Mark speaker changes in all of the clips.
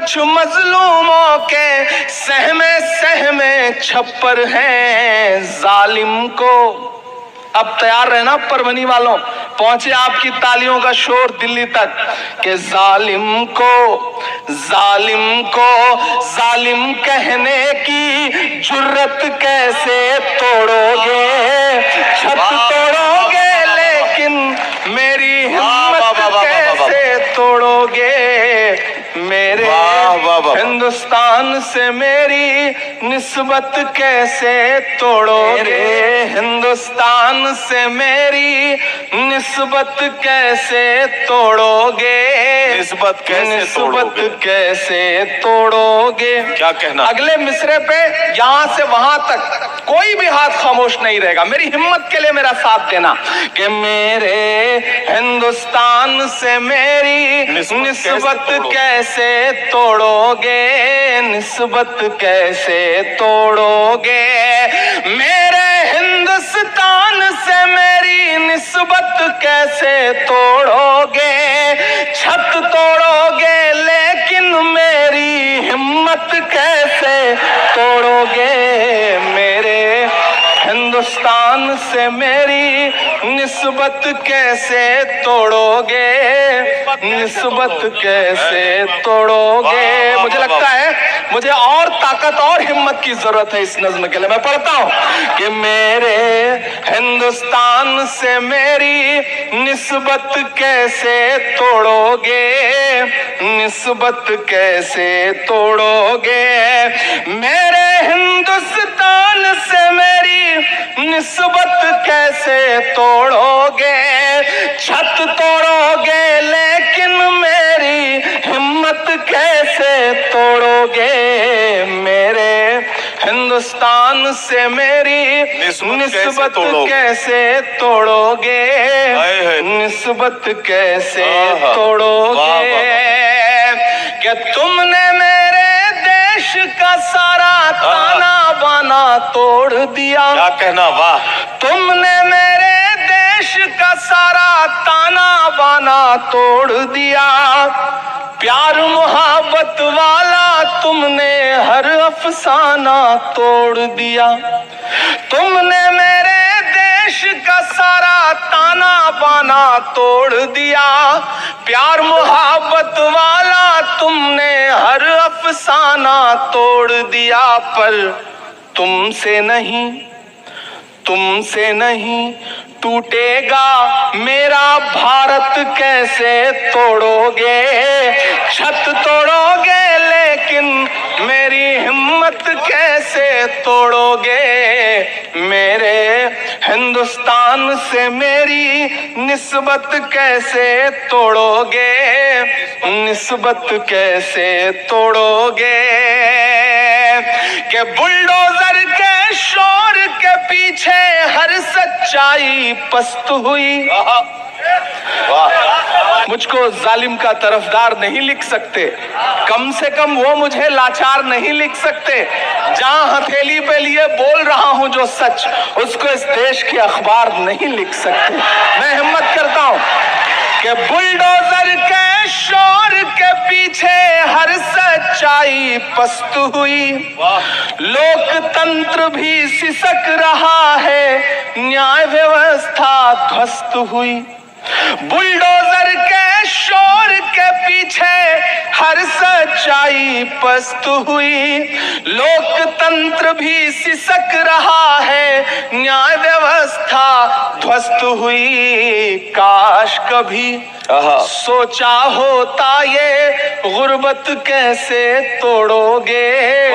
Speaker 1: کچھ مظلوموں کے سہمے سہمے چھپر ہیں ظالم کو. اب تیار رہنا پربھنی والوں، پہنچے آپ کی تالیوں کا شور دلی تک کہ ظالم کو ظالم کہنے کی جرت کیسے توڑو گے. چھت توڑو گے لیکن میری ہمت کیسے توڑو گے. میرے ہندوستان سے میری نسبت کیسے توڑو گے. ہندوستان سے میری نسبت کیسے توڑو گے. نسبت کیسے توڑو گے.
Speaker 2: کیا کہنا؟
Speaker 1: اگلے مصرے پہ یہاں سے وہاں تک کوئی بھی ہاتھ خاموش نہیں رہے گا. میری ہمت کے لیے میرا ساتھ دینا کہ میرے ہندوستان سے میری نسبت کیسے توڑو گے. نسبت کیسے توڑو گے. میرے ہندوستان سے میری نسبت کیسے توڑو گے. چھت توڑو گے لیکن میری ہمت کیسے توڑو گے. میرے ہندوستان سے میری نسبت کیسے توڑو گے. نسبت کیسے توڑو گے. مجھے لگتا ہے مجھے اور طاقت اور ہمت کی ضرورت ہے اس نظم کے لیے. میں پڑھتا ہوں کہ میرے ہندوستان سے میری نسبت کیسے توڑو گے. نسبت کیسے توڑو گے. میرے ہندوستان سے میری نسبت کیسے توڑو گے. چھت توڑو گے لیکن میری ہمت کیسے توڑو گے. میرے ہندوستان سے میری نسبت کیسے توڑو گے. نسبت کیسے توڑو گے. کہ تم نے میرے دیش کا سارا تانا بانا توڑ دیا.
Speaker 2: کیا کہنا؟ واہ.
Speaker 1: تم نے میرے دیش کا سارا تانا بانا توڑ دیا. پیار محبت والا تم نے ہر افسانہ توڑ دیا. تم نے میرے دیش کا سارا تانا بانا توڑ دیا. پیار محبت والا تم نے ہر افسانہ توڑ دیا. پر تم سے نہیں ٹوٹے گا میرا بھارت کیسے توڑو گے. چھت توڑو گے لیکن میری ہمت کیسے توڑو گے. میرے ہندوستان سے میری نسبت کیسے توڑو گے. نسبت کیسے توڑو گے. کہ بلڈوزر کے شور کے پیچھے ہر سچائی پست ہوئی. مجھ کو ظالم کا طرفدار نہیں لکھ سکتے. کم سے کم وہ مجھے لاچار نہیں لکھ سکتے. جہاں ہتھیلی پہ لیے بول رہا ہوں جو سچ، اس کو اس دیش کے اخبار نہیں لکھ سکتے. میں ہمت کرتا ہوں کہ بلڈوزر کے شور کے پیچھے ہر سچائی پست ہوئی. لوک تنتر بھی سسک رہا ہے، نیائے ویوستھا دھوست ہوئی. بلڈوزر کے شور کے پیچھے ہر سچائی پست ہوئی. لوک تنتر بھی سسک رہا ہے، نیائے ویوستھا دھوست ہوئی. کاش کبھی سوچا ہوتا یہ غربت کیسے توڑو گے.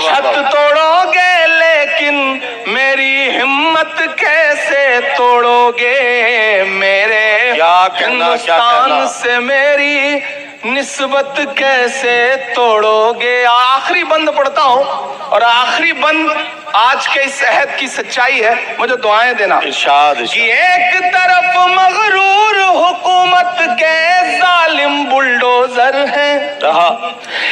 Speaker 1: چھت توڑو گے لیکن میری ہمت کیسے توڑو گے. میرے ہندوستان سے میری نسبت کیسے توڑو گے. آخری بند پڑھتا ہوں اور آخری بند آج کے اس عہد کی سچائی ہے. مجھے دعائیں دینا.
Speaker 2: ارشاد.
Speaker 1: کہ ایک طرف مغرور حکومت کے ظالم بلڈوزر ہیں.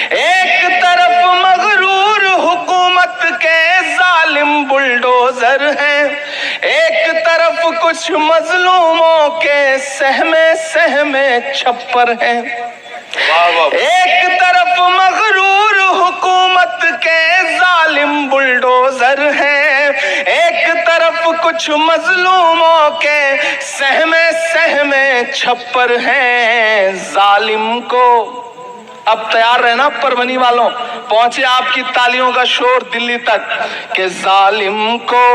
Speaker 1: ایک طرف مغرور حکومت کے ظالم بلڈوزر ہیں. ایک طرف کچھ مظلوموں کے سہمے سہمے چھپر ہیں. ایک طرف مغرور जालिम बुलडोजर हैं, एक तरफ कुछ मजलूमों के सहमे सहमे छप्पर हैं। जालिम को अब तैयार रहना परभनी वालों, पहुंचे आपकी तालियों का शोर दिल्ली तक कि जालिम को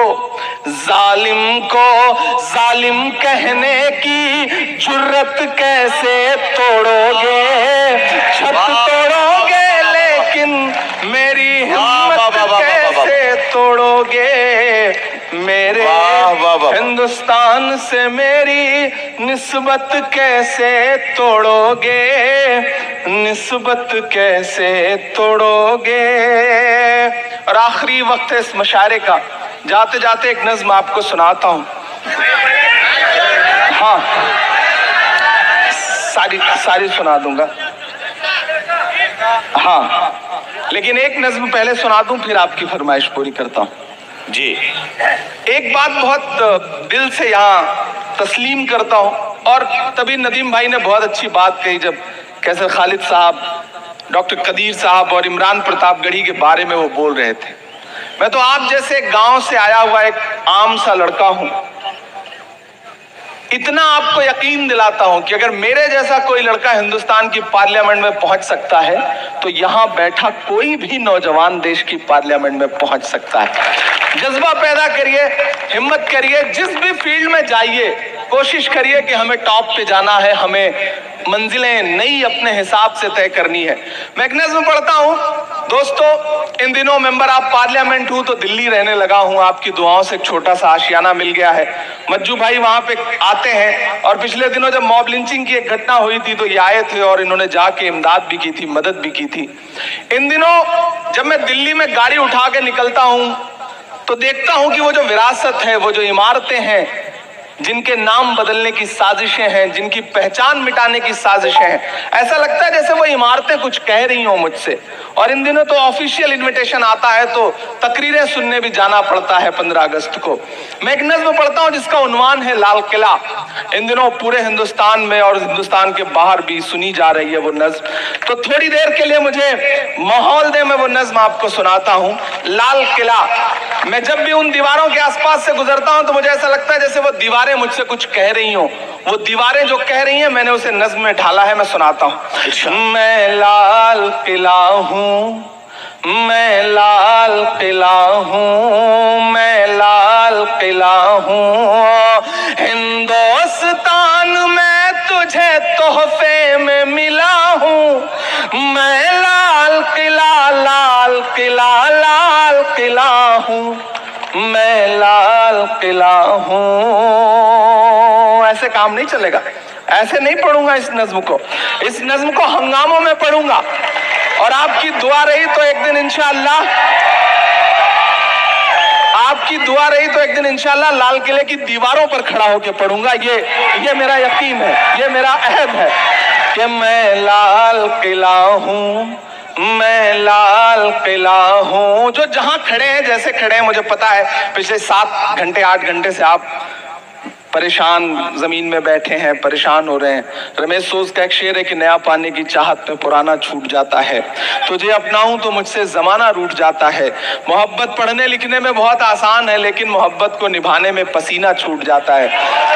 Speaker 1: जालिम कहने की जुर्रत कैसे तोड़ोगे, छत तोड़ोगे लेकिन मेरी हिम्मत कैसे तोड़ोगे, मेरे हिंदुस्तान से मेरी निस्बत कैसे तोड़ोगे, निस्बत कैसे तोड़ोगे। और आखिरी वक्त है इस मशारे का, जाते जाते एक नज्म आपको सुनाता हूं। हाँ, सारी सुना दूंगा। हाँ, लेकिन एक नज्म पहले सुना दूं, फिर आपकी फरमाइश पूरी करता हूं जी। एक बात बहुत दिल से यहाँ तस्लीम करता हूं, और तभी नदीम भाई ने बहुत अच्छी बात कही जब कैसर खालिद साहब, डॉक्टर कदीर साहब और इमरान प्रतापगढ़ी के बारे में वो बोल रहे थे। मैं तो आप जैसे गांव से आया हुआ एक आम सा लड़का हूं, इतना आपको यकीन दिलाता हूं कि अगर मेरे जैसा कोई लड़का हिंदुस्तान की पार्लियामेंट में पहुंच सकता है तो यहां बैठा कोई भी नौजवान देश की पार्लियामेंट में पहुंच सकता है। जज्बा पैदा करिए, हिम्मत करिए, जिस भी फील्ड में जाइए कोशिश करिए कि हमें टॉप पे जाना है, हमें मंजिलें नई अपने हिसाब से तय करनी है। मैं एक नज़्म पढ़ता हूं दोस्तों, इन दिनों मेंबर आप पार्लियामेंट हूं तो दिल्ली रहने लगा हूं, आपकी दुआओं से एक छोटा सा आशियाना मिल गया है। मज्जू भाई वहां पे आते हैं, और पिछले दिनों जब मॉब लिंचिंग की एक घटना हुई थी तो ये आए थे और इन्होंने जाके इमदाद भी की थी, मदद भी की थी। इन दिनों जब मैं दिल्ली में गाड़ी उठा के निकलता हूं तो देखता हूं कि वो जो विरासत है, वो जो इमारतें हैं जिनके नाम बदलने की साजिशें हैं, जिनकी पहचान मिटाने की साजिशें हैं, ऐसा लगता है जैसे वो इमारतें कुछ कह रही हों मुझसे। और इन दिनों तो ऑफिशियल इनविटेशन आता है तो तकरीरें सुनने भी जाना पड़ता है 15 अगस्त को। मैं एक नज्म पढ़ता हूं जिसका उन्वान है लाल किला। इन दिनों पूरे हिंदुस्तान में और हिंदुस्तान के बाहर भी सुनी जा रही है वो नज्म, तो थोड़ी देर के लिए मुझे माहौल दे, मैं वो नज्म आपको सुनाता हूं। लाल किला। मैं जब भी उन दीवारों के आसपास से गुजरता हूं तो मुझे ऐसा लगता है जैसे वो दीवारें मुझसे कुछ कह रही हूं। वो दीवारें जो कह रही हैं मैंने उसे नज्म में ढाला है, मैं सुनाता हूं। मैं लाल किला हूं, मैं लाल किला हूं, मैं लाल किला हूं, हिंदुस्तान में तुझे तोहफे में मिला हूं। मैं लाल किला, लाल किला, लाल किला हूं, मैं लाल किला हूं। ऐसे काम नहीं चलेगा, ऐसे नहीं पढ़ूंगा इस नज्म को। इस नज्म को हंगामों में पढ़ूंगा, और आपकी दुआ रही तो एक दिन इंशाअल्लाह, आपकी दुआ रही तो एक दिन इंशाअल्लाह लाल किले की दीवारों पर खड़ा होकर पढ़ूंगा। ये मेरा यकीन है, ये मेरा अहद है कि मैं लाल किला हूं, मैं लाल किला हूं। जो जहां खड़े हैं, जैसे खड़े हैं, मुझे पता है पिछले 7 घंटे 8 घंटे से आप परेशान जमीन में बैठे हैं, परेशान हो रहे हैं। रमेश सोज का एक शेर है कि नया पाने की चाहत में पुराना छूट जाता है, तुझे अपनाऊं तो मुझसे जमाना रूठ जाता है। मोहब्बत पढ़ने लिखने में बहुत आसान है, लेकिन मोहब्बत को निभाने में पसीना छूट जाता है।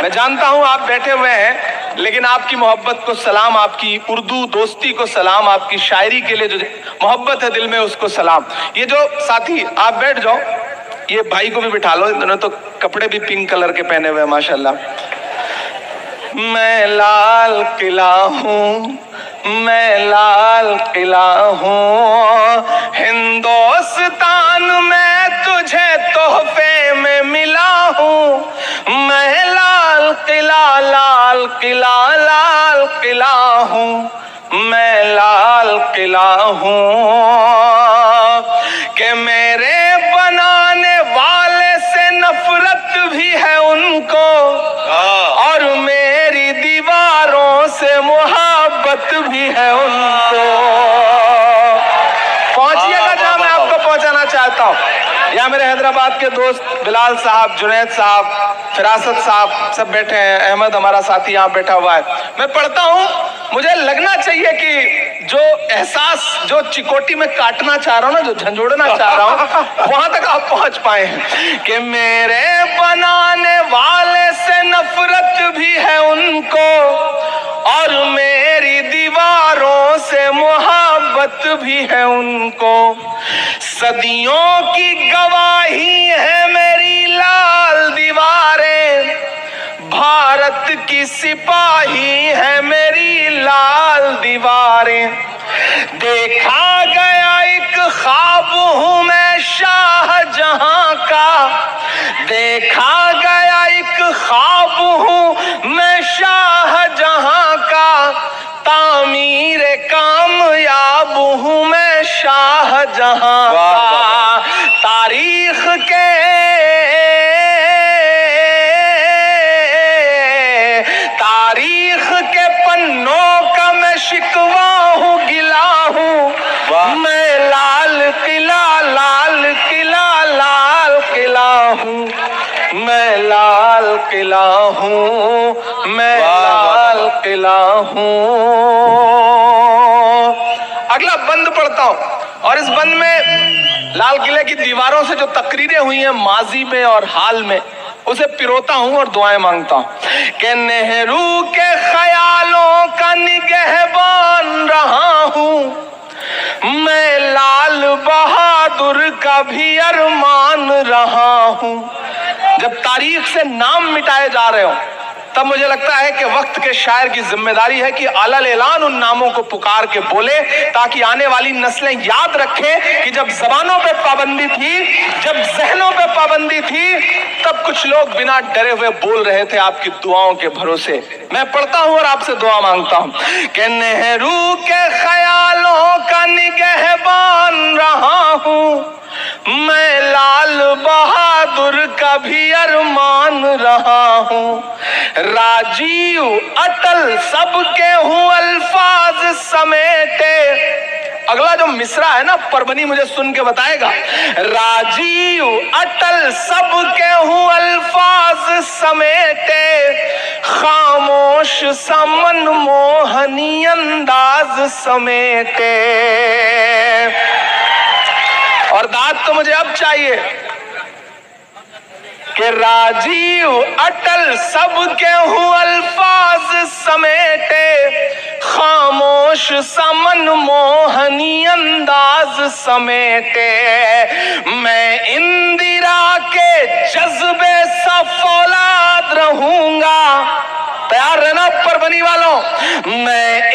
Speaker 1: मैं जानता हूं आप बैठे हुए हैं, लेकिन आपकी मोहब्बत को सलाम, आपकी उर्दू दोस्ती को सलाम, आपकी शायरी के लिए जो मोहब्बत है दिल में उसको सलाम। ये जो साथी, आप बैठ जाओ, ये भाई को भी बिठा लो, इन्होंने तो कपड़े भी पिंक कलर के पहने हुए हैं माशाल्लाह। मैं लाल किला हूं, मैं लाल किला हूं, हिंदुस्तान में तुझे तोहफे में मिला हूं। मैं लाल किला, लाल किला, लाल किला हूं, मैं लाल किला हूं, कि मेरे बनाने वाले से नफरत भी है उनको, और मेरी दीवारों से मोहब्बत भी है उनको। पहुंचिएगा जहां मैं आपको पहुंचाना चाहता हूं। यहाँ मेरे हैदराबाद के दोस्त बिलाल साहब, जुनैद साहब, फिरासत साहब सब बैठे हैं, अहमद हमारा साथी यहाँ बैठा हुआ है। मैं पढ़ता हूँ, मुझे लगना चाहिए कि जो एहसास जो चिकोटी में काटना चाह रहा हूं ना, जो झंझोड़ना चाह रहा हूं, वहां तक आप पहुंच पाए हैं कि मेरे बनाने वाले से नफरत भी है उनको और मेरी दीवारों से मोहब्बत भी है उनको। सदियों की गवाही है मेरी लाल दीवारें, भारत की सिपाही है मेरी लाल दीवारें। देखा गया एक ख्वाब हूं मैं शाहजहां का, देखा गया एक ख्वाब हूं मैं शाहजहां का, तामीर कामयाब हूं मैं शाहजहां का। तारीख के पन्नों का मैं शिकवा हूँ, गिला हूँ मैं, लाल किला लाल किला लाल किला हूँ मैं, लाल किला हूँ मैं, लाल किला हूँ। अगला बंद पढ़ता हूँ और इस बंद में लाल किले की दीवारों से जो तकरीरें हुई हैं माजी में और हाल में, उसे पिरोता हूं और दुआएं मांगता हूं कि नेहरू के ख्यालों का निगहबान रहा हूं मैं, लाल बहादुर का भी अरमान रहा हूं। जब तारीख से नाम मिटाए जा रहे हो तब मुझे लगता है कि वक्त के शायर की जिम्मेदारी है कि अलल ऐलान उन नामों को पुकार के बोले, ताकि आने वाली नस्लें याद रखें कि जब जबानों पे पाबंदी थी, जब जहनों पे पाबंदी थी, तब कुछ लोग बिना डरे हुए बोल रहे थे आपकी दुआओं के भरोसे। मैं पढ़ता हूं और आपसे दुआ मांगता हूं कि नेहरू के ख्यालों का निगहबान रहा हूं मैं, लाल बहादुर का भी अरमान रहा हूं। राजीव अटल सबके हूं अल्फाज समेटे। अगला जो मिसरा है ना, परभनी मुझे सुन के बताएगा। राजीव अटल सबके हूं अल्फाज समेटे, खामोश समन मोहनी अंदाज समेटे। और दाद तो मुझे अब चाहिए कि राजीव अटल सबके हूं अल्फाज समेटे, खामोश समन मोहनी अंदाज समेटे। मैं इंदिरा के जज्बे सा फौलाद रहूंगा। तैयार रहना परभनी वालों। मैं